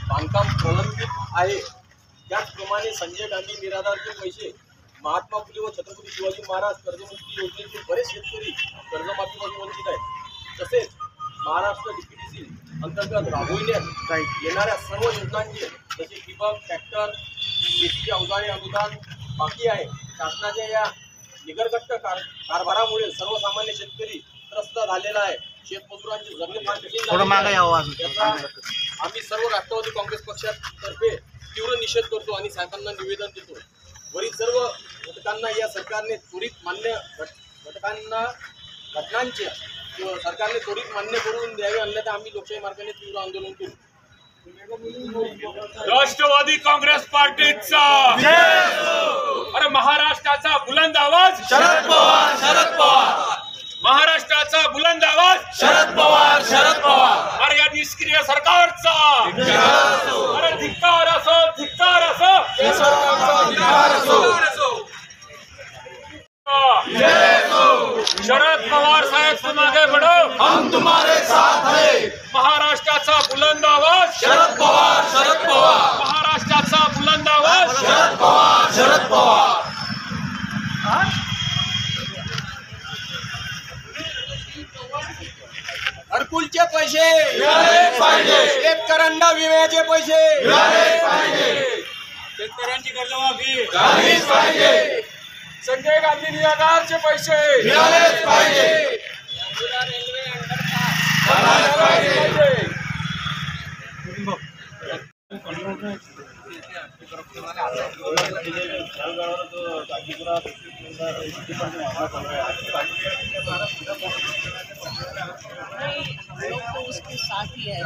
बांधकाम प्रलंबित आहे। त्याचप्रमाणे संजय गांधी निराधारचे पैसे, महात्मा फुले व छत्रपती शिवाजी महाराज कर्जमुक्ती योजनेचे बरेच शेतकरी कर्जमाफीपासून वंचित आहेत। तसेच महाराष्ट्र डीपीटीसी अंतर्गत राबविण्यात येणाऱ्या सर्व योजनांचे जसे ठिबक, ट्रॅक्टर, शेतीची अवजारे अनुदान बाकी आहे। शासनाच्या या निगरगट्ट कारभारामुळे सर्वसामान्य शेतकरी त्रस्त झालेला आहे। शेतमजुरांची जगणे फार कठीण याचा आम्ही सर्व राष्ट्रवादी काँग्रेस पक्षातर्फे तीव्र निषेध करतो आणि साहेबांना निवेदन देतो। वरील सर्व घटकांना या सरकारने त्वरित मान्य घटनांचे सरकारने त्वरित मान्य करून द्यावे, अन्यथा आम्ही लोकशाही मार्गाने तीव्र आंदोलन करू। राष्ट्रवादी काँग्रेस पार्टीचा अरे महाराष्ट्राचा बुलंद आवाज शरद पवार, शरद पवार, महाराष्ट्राचा बुलंद आवाज शरद पवार, शरद पवार। अरे या निष्क्रिय सरकारचा अरे धिक्कार असो, धिक्कार असो, या सरकारचा धिक्कार असो। शरद पवार साहेब तुम आगे बढ़ो, हम तुम्हारे साथ हैं। महाराष्ट्राचा बुलंद आवाज शरद पवार, शरद पवार, महाराष्ट्राचा बुलंद आवाज शरद पवार, शरद पवार। घरकुलचे पैसे मिळालेच पाहिजे, शेतकऱ्यांना विम्याचे पैसे मिळालेच पाहिजे, शेतकऱ्यांची कर्जमाफी झालीच पाहिजे, संजय गांधी निराधारचे पैसे मिळालेच पाहिजे, झालाच पाहिजे। हम लोग तो उसके साथ ही है,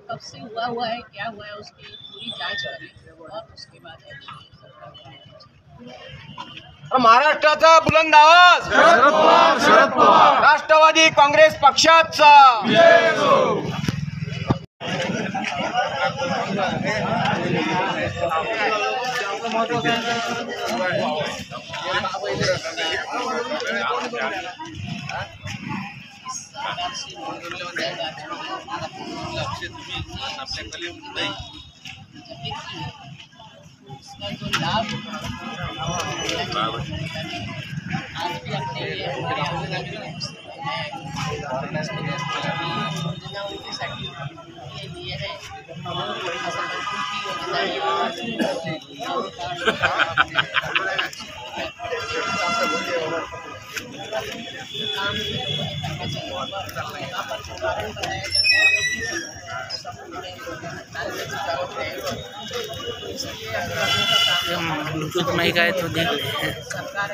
कब से हुआ है, क्या हुआ है, उसकी पूरी जांच करें और उसके बाद महाराष्ट्राचा बुलंद आवाज शरद पवार, शरद पवार, राष्ट्रवादी काँग्रेस पक्षाचा। उसका जो लाभ आज भी अपने योजना उनके लिए है। ब्लूटूथ माइक आए तो देख ले। सरकार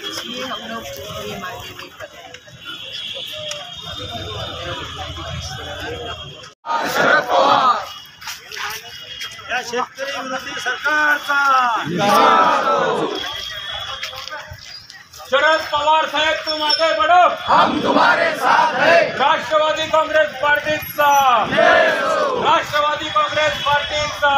इसलिए हम लोग ये मांगे नहीं करते। शरद पवार, या शेतकरी विरोधी सरकारचा शरद पवार साहेब तुम आगे बढ़ो, हम तुम्हारे साथ हैं। राष्ट्रवादी काँग्रेस पार्टीचा, राष्ट्रवादी काँग्रेस पार्टीचा।